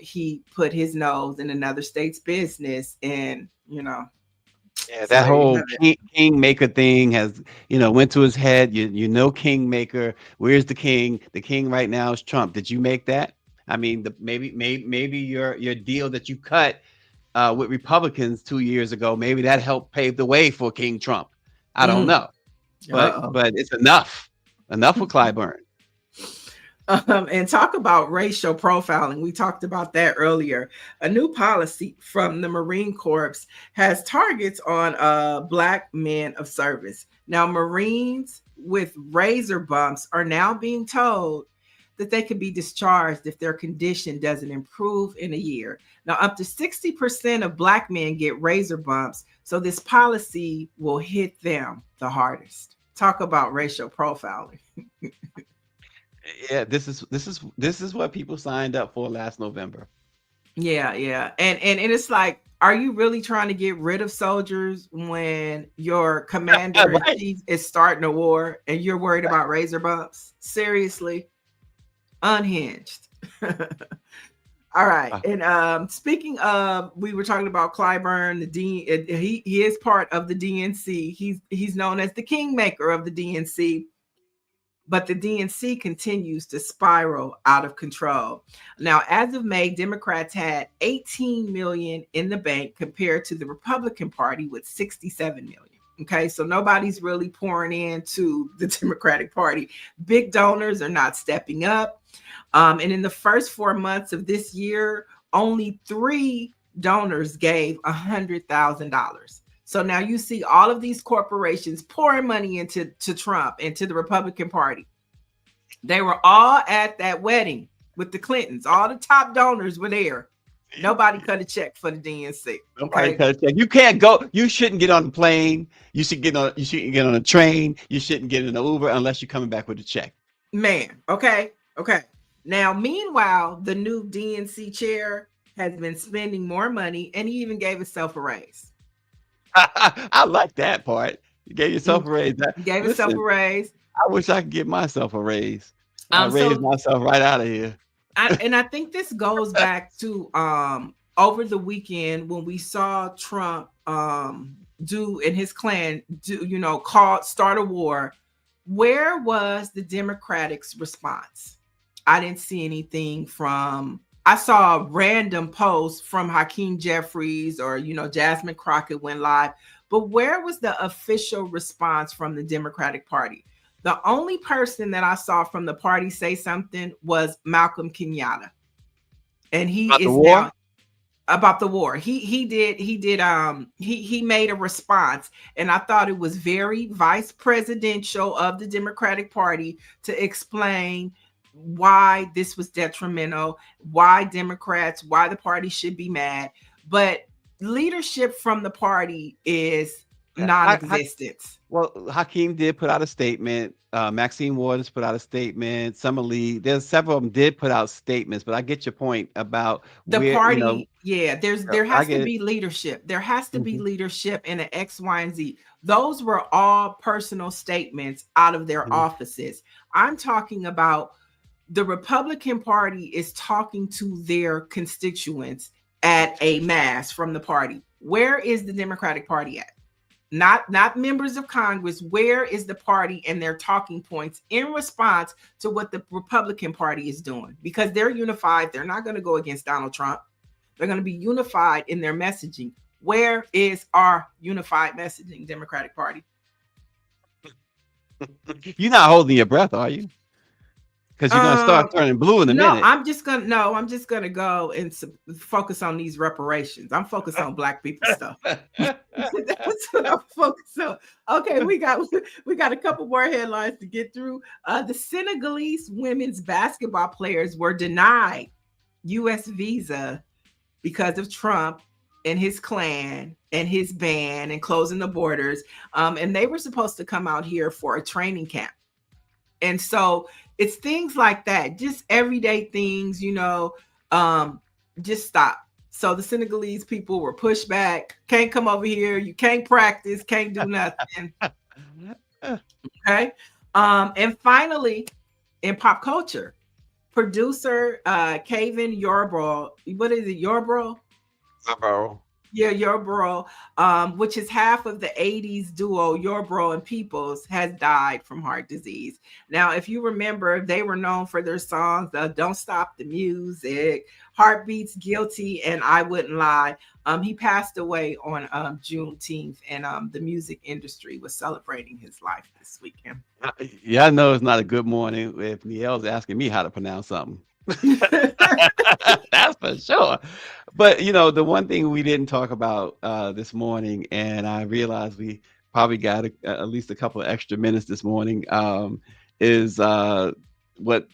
he put his nose in another state's business and, Yeah, that whole kingmaker thing has, went to his head. Kingmaker. Where's the king? The king right now is Trump. Did you make that? I mean, maybe your deal that you cut with Republicans 2 years ago, maybe that helped pave the way for King Trump. I don't know, but it's enough with Clyburn. And talk about racial profiling. We talked about that earlier. A new policy from the Marine Corps has targets on Black men of service. Now, Marines with razor bumps are now being told that they could be discharged if their condition doesn't improve in a year. Now, up to 60% of Black men get razor bumps, so this policy will hit them the hardest. Talk about racial profiling. Yeah, this is what people signed up for last November. Yeah. And it's like, are you really trying to get rid of soldiers when your commander in chief is starting a war and you're worried about razor bumps? Seriously? Unhinged. All right. And speaking of, we were talking about Clyburn, he is part of the DNC. He's known as the kingmaker of the DNC. But the DNC continues to spiral out of control. Now, as of May, Democrats had 18 million in the bank compared to the Republican Party with 67 million. Okay, so nobody's really pouring into the Democratic Party. Big donors are not stepping up. And in the first 4 months of this year, only 3 donors gave $100,000. So now you see all of these corporations pouring money into Trump and to the Republican Party. They were all at that wedding with the Clintons. All the top donors were there. Nobody cut a check for the DNC. Nobody cut a check. You can't go. You shouldn't get on the plane. You shouldn't get on a train. You shouldn't get in an Uber unless you're coming back with a check. Man, okay. Now, meanwhile, the new DNC chair has been spending more money, and he even gave himself a raise. I like that part. You gave yourself a raise. Gave himself a raise. I wish I could give myself a raise. I raised myself right out of here. I think this goes back to over the weekend when we saw Trump do and his clan start a war. Where was the Democrats' response? I didn't see anything from. I saw a random post from Hakeem Jeffries or, Jasmine Crockett went live. But where was the official response from the Democratic Party? The only person that I saw from the party say something was Malcolm Kenyatta. And he is now about the war. He made a response. And I thought it was very vice presidential of the Democratic Party to explain why this was detrimental, why the party should be mad. But leadership from the party is non-existent. Well, Hakeem did put out a statement. Maxine Waters put out a statement. Summer Lee, there's several of them did put out statements, but I get your point about the party. There has to be leadership. There has to be leadership in an X, Y, and Z. Those were all personal statements out of their offices. I'm talking about the Republican Party is talking to their constituents at a mass from the party. Where is the Democratic Party at? Not members of Congress. Where is the party and their talking points in response to what the Republican Party is doing? Because they're unified. They're not going to go against Donald Trump. They're going to be unified in their messaging. Where is our unified messaging, Democratic Party? You're not holding your breath, are you? Because you're gonna start turning blue in a minute. I'm just gonna go and focus on these reparations. I'm focused on Black people stuff. That's what I'm focused on. Okay, we got a couple more headlines to get through. The Senegalese women's basketball players were denied U.S. visa because of Trump and his clan and his ban and closing the borders. And they were supposed to come out here for a training camp. And so it's things like that, just everyday things, just stop. So the Senegalese people were pushed back. Can't come over here. You can't practice. Can't do nothing. Okay. And finally, in pop culture, producer Kevin Yarbrough. What is it? Yarbrough? Yeah, Yarbrough, which is half of the 80s duo Yarbrough and Peoples, has died from heart disease. Now, if you remember, they were known for their songs, Don't Stop the Music, Heartbeats, Guilty, and I Wouldn't Lie. He passed away on Juneteenth, and the music industry was celebrating his life this weekend. Yeah, I know it's not a good morning if Niele's asking me how to pronounce something. That's for sure. But the one thing we didn't talk about this morning, and I realized we probably got at least a couple of extra minutes this morning, is what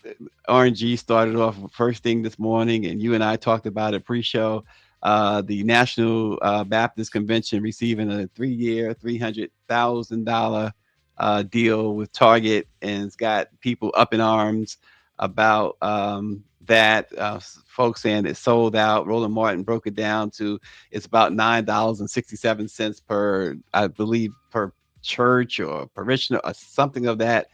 RNG started off first thing this morning, and you and I talked about it pre-show. The National Baptist Convention receiving a 3-year, $300,000 deal with Target, and it's got people up in arms about that. Folks saying it's sold out. Roland Martin broke it down to it's about $9.67 per, I believe, per church or parishioner or something of that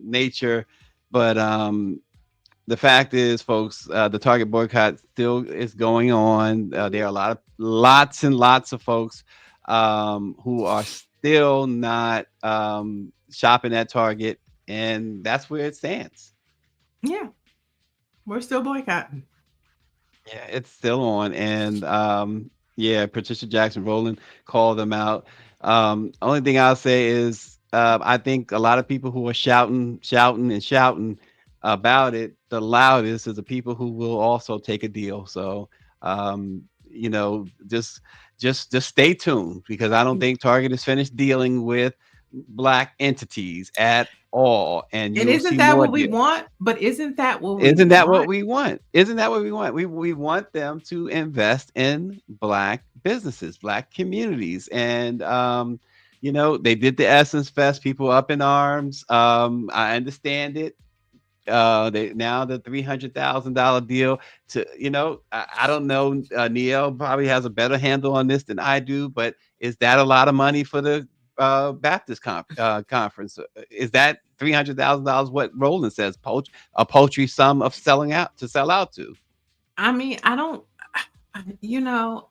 nature. But the fact is, folks, the Target boycott still is going on. There are lots and lots of folks who are still not shopping at Target, and that's where it stands. Yeah, we're still boycotting. Yeah, it's still on, and yeah, Patricia Jackson Rowland called them out. Only thing I'll say is, I think a lot of people who are shouting about it the loudest is the people who will also take a deal. So, you know, just stay tuned, because I don't think Target is finished dealing with Black entities at all. And isn't that what we want? But isn't that what we Isn't that what we want? Isn't that what we want? We want them to invest in Black businesses, Black communities. And you know, they did the Essence Fest, people up in arms. I understand it. They now the $300,000 deal to, you know, I don't know, Niele probably has a better handle on this than I do, but is that a lot of money for the Baptist conference? Is that $300,000 what Roland says, a paltry sum of sell out to? I mean, I don't, you know,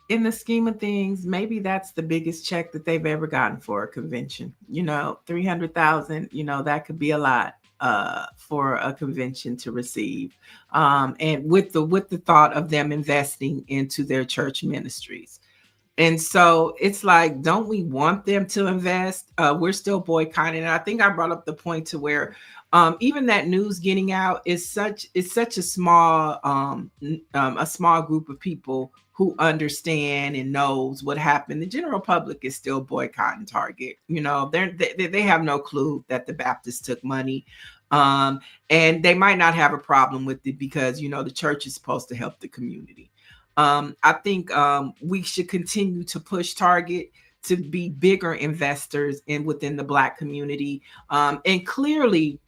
in the scheme of things, maybe that's the biggest check that they've ever gotten for a convention. You know, 300,000, you know, that could be a lot for a convention to receive. And with the thought of them investing into their church ministries. And so it's like, don't we want them to invest? We're still boycotting. And I think I brought up the point to where even that news getting out is such a small group of people who understand and knows what happened. The general public is still boycotting Target. You know, they have no clue that the Baptists took money. And they might not have a problem with it because, you know, the church is supposed to help the community. I think we should continue to push Target to be bigger investors within the Black community. And clearly,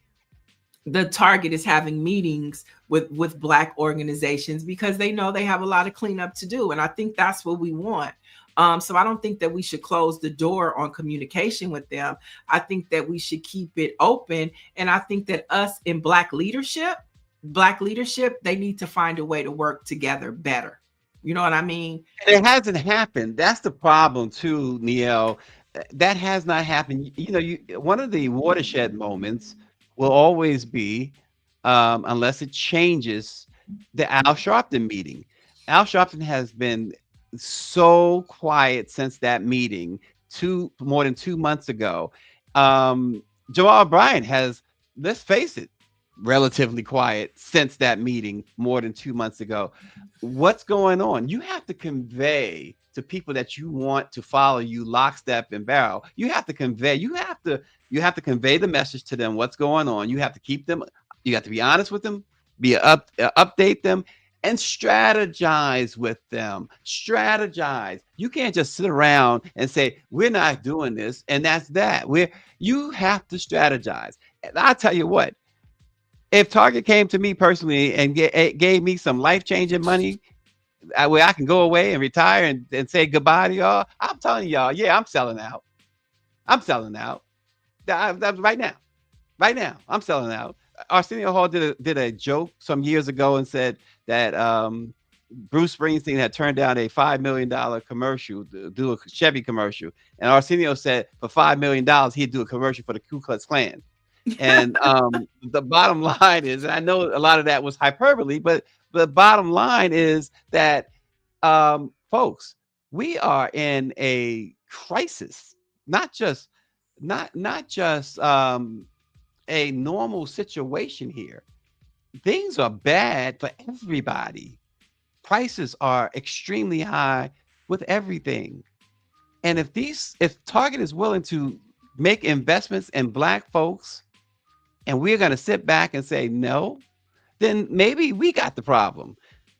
the Target is having meetings with Black organizations because they know they have a lot of cleanup to do. And I think that's what we want. So I don't think that we should close the door on communication with them. I think that we should keep it open. And I think that us in Black leadership, they need to find a way to work together better. You know what I mean? It hasn't happened. That's the problem too, Niele. That has not happened. You know, one of the watershed moments will always be, unless it changes, the Al Sharpton meeting. Al Sharpton has been so quiet since that meeting more than 2 months ago. Joel O'Brien has, let's face it, relatively quiet since that meeting more than 2 months ago. What's going on? You have to convey to people that you want to follow you lockstep and barrel. You have to convey the message to them, what's going on. You have to keep them, you have to be honest with them, update them, and strategize with them. Strategize. You can't just sit around and say, we're not doing this, and that's that. You have to strategize. And I'll tell you what, if Target came to me personally and gave me some life-changing money where I can go away and retire and say goodbye to y'all, I'm telling y'all, yeah, I'm selling out. I'm selling out. Right now, I'm selling out. Arsenio Hall did a joke some years ago and said that Bruce Springsteen had turned down a $5 million commercial to do a Chevy commercial. And Arsenio said for $5 million, he'd do a commercial for the Ku Klux Klan. And the bottom line is, and I know a lot of that was hyperbole, but the bottom line is that, folks, we are in a crisis, not just a normal situation here. Things are bad for everybody. Prices are extremely high with everything. And if Target is willing to make investments in Black folks, and we're going to sit back and say no, then maybe we got the problem.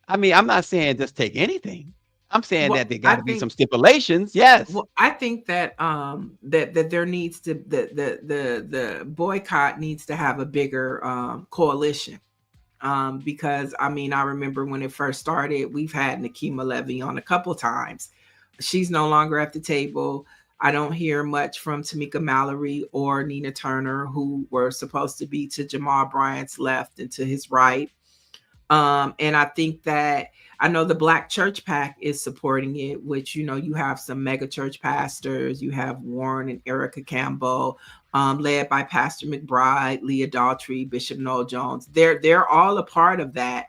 I mean, I'm not saying just take anything. I'm saying that there got to be some stipulations. Yes. Well, I think that that there needs to the boycott needs to have a bigger coalition. Because I mean, I remember when it first started, we've had Nikema Levy on a couple times. She's no longer at the table. I don't hear much from Tamika Mallory or Nina Turner, who were supposed to be to Jamal Bryant's left and to his right. And I think that I know the Black Church PAC is supporting it, which, you know, you have some mega church pastors, you have Warren and Erica Campbell, led by Pastor McBride, Leah Daughtry, Bishop Noel Jones. They're all a part of that.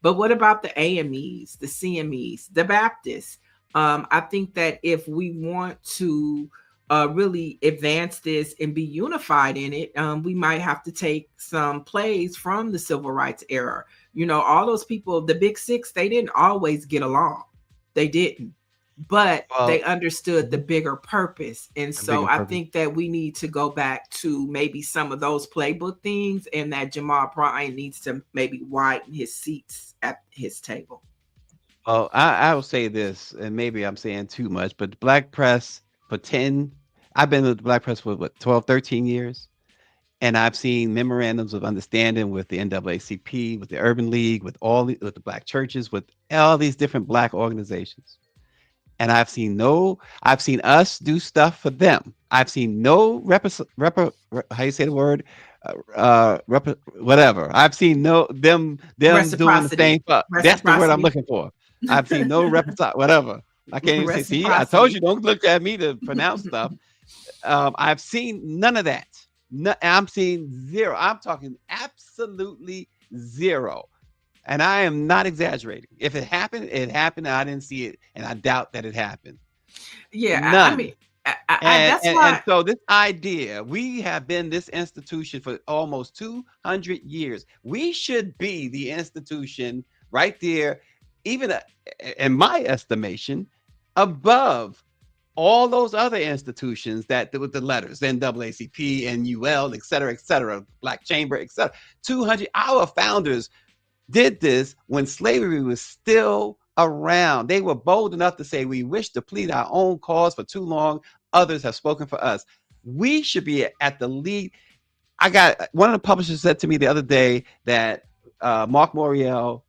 But what about the AMEs, the CMEs, the Baptists? I think that if we want to really advance this and be unified in it, we might have to take some plays from the civil rights era. You know, all those people, the big six, they didn't always get along. They didn't, but they understood the bigger purpose. And so I think that we need to go back to maybe some of those playbook things, and that Jamal Bryant needs to maybe widen his seats at his table. Well, I will say this, and maybe I'm saying too much, but the Black Press I've been with the Black Press for what, 12, 13 years. And I've seen memorandums of understanding with the NAACP, with the Urban League, with with the Black churches, with all these different Black organizations. And I've seen us do stuff for them. I've seen no how you say the word? Whatever. I've seen them doing the same stuff. That's the word I'm looking for. I've seen no whatever. I can't even say, see, I told you, don't look at me to pronounce stuff. I've seen none of that. No, I'm seeing zero. I'm talking absolutely zero. And I am not exaggerating. If it happened, it happened. I didn't see it. And I doubt that it happened. Yeah. None. I mean, and so this idea, we have been this institution for almost 200 years. We should be the institution right there, even in my estimation, above all those other institutions that with the letters, NAACP, NUL, et cetera, Black Chamber, et cetera. 200, our founders did this when slavery was still around. They were bold enough to say, we wish to plead our own cause for too long. Others have spoken for us. We should be at the lead. One of the publishers said to me the other day that Mark Morial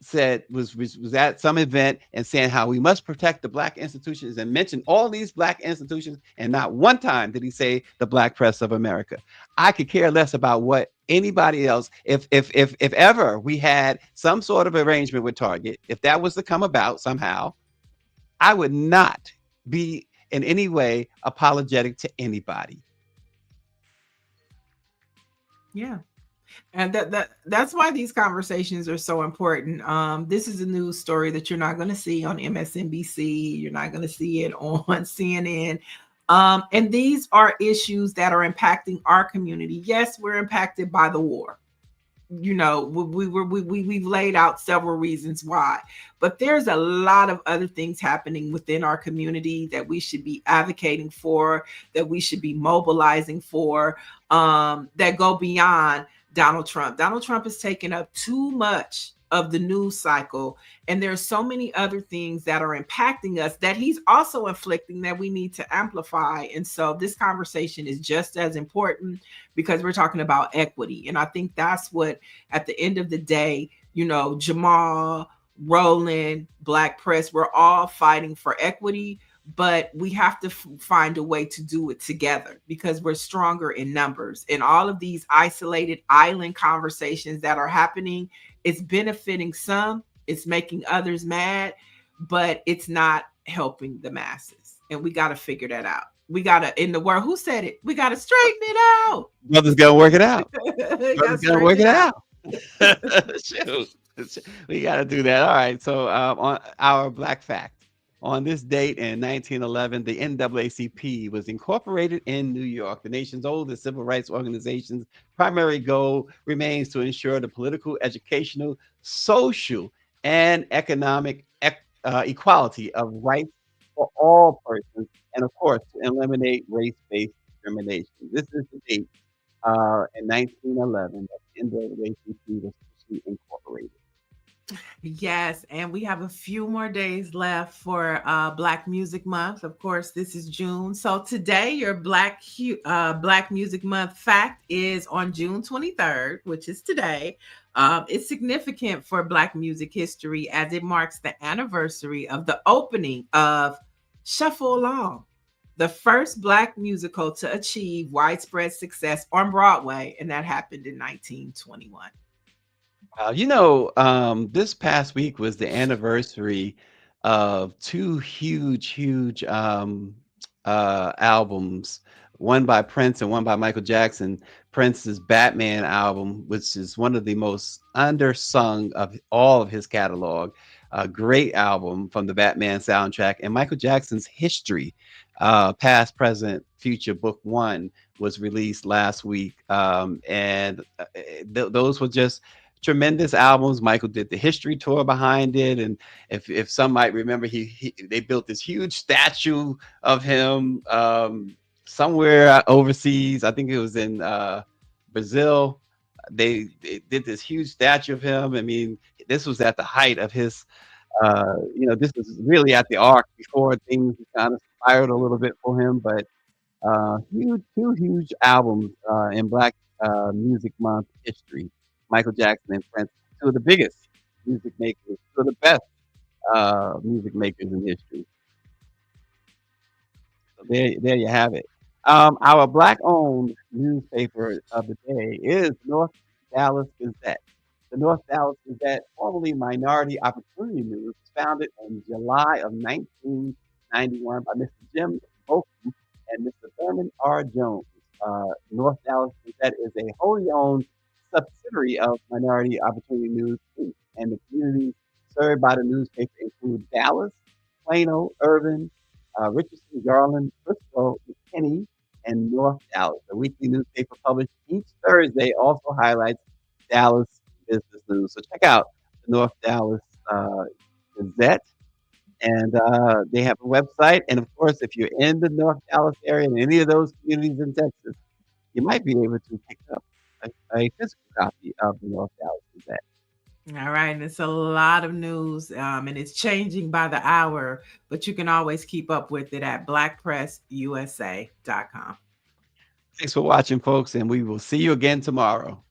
said was at some event and saying how we must protect the Black institutions, and mentioned all these Black institutions, and not one time did he say the Black Press of America. I could care less about what anybody else. If ever we had some sort of arrangement with Target, if that was to come about somehow, I would not be in any way apologetic to anybody. Yeah. And that's why these conversations are so important. This is a news story that you're not going to see on MSNBC. You're not going to see it on CNN. And these are issues that are impacting our community. Yes, we're impacted by the war. You know, we've laid out several reasons why, but there's a lot of other things happening within our community that we should be advocating for, that we should be mobilizing for, that go beyond Donald Trump. Donald Trump has taken up too much of the news cycle, and there's so many other things that are impacting us that he's also inflicting that we need to amplify. And so this conversation is just as important, because we're talking about equity. And I think that's what, at the end of the day, you know, Jamal, Roland, Black Press, we're all fighting for equity, but we have to find a way to do it together, because we're stronger in numbers. And all of these isolated island conversations that are happening, it's benefiting some, it's making others mad, but it's not helping the masses. And we got to figure that out. We got to, in the word, who said it? We got to straighten it out. Brothers got to work it out. Brothers got to work it out. Shoot. We got to do that. All right. So on our Black Fact. On this date in 1911, the NAACP was incorporated in New York. The nation's oldest civil rights organization's primary goal remains to ensure the political, educational, social, and economic equality of rights for all persons, and of course, to eliminate race-based discrimination. This is the date in 1911 that the NAACP was officially incorporated. Yes, and we have a few more days left for Black Music Month. Of course, this is June. So today, your Black Music Month fact is on June 23rd, which is today. It's significant for Black music history, as it marks the anniversary of the opening of Shuffle Along, the first Black musical to achieve widespread success on Broadway, and that happened in 1921. This past week was the anniversary of two huge albums, one by Prince and one by Michael Jackson. Prince's Batman album, which is one of the most undersung of all of his catalog. A great album from the Batman soundtrack. And Michael Jackson's History, Past, Present, Future, Book 1 was released last week. Those were just tremendous albums. Michael did the history tour behind it, and if some might remember, they built this huge statue of him somewhere overseas. I think it was in Brazil. They did this huge statue of him. I mean, this was at the height of his. This was really at the arc before things kind of spiraled a little bit for him. But two huge albums in Black Music Month history. Michael Jackson and Prince, two of the biggest music makers, two of the best music makers in history. So there you have it. Our Black-owned newspaper of the day is North Dallas Gazette. The North Dallas Gazette, formerly Minority Opportunity News, was founded in July of 1991 by Mr. Jim Bokum and Mr. Thurman R. Jones. North Dallas Gazette is a wholly owned subsidiary of Minority Opportunity News, Inc., and the communities served by the newspaper include Dallas, Plano, Irvin, Richardson, Garland, Frisco, McKinney, and North Dallas. The weekly newspaper published each Thursday also highlights Dallas business news. So check out the North Dallas Gazette, and they have a website. And of course, if you're in the North Dallas area and any of those communities in Texas, you might be able to pick up a physical copy of the North Dallas Gazette. All right, and it's a lot of news, and it's changing by the hour, but you can always keep up with it at BlackPressUSA.com. Thanks for watching, folks, and we will see you again tomorrow.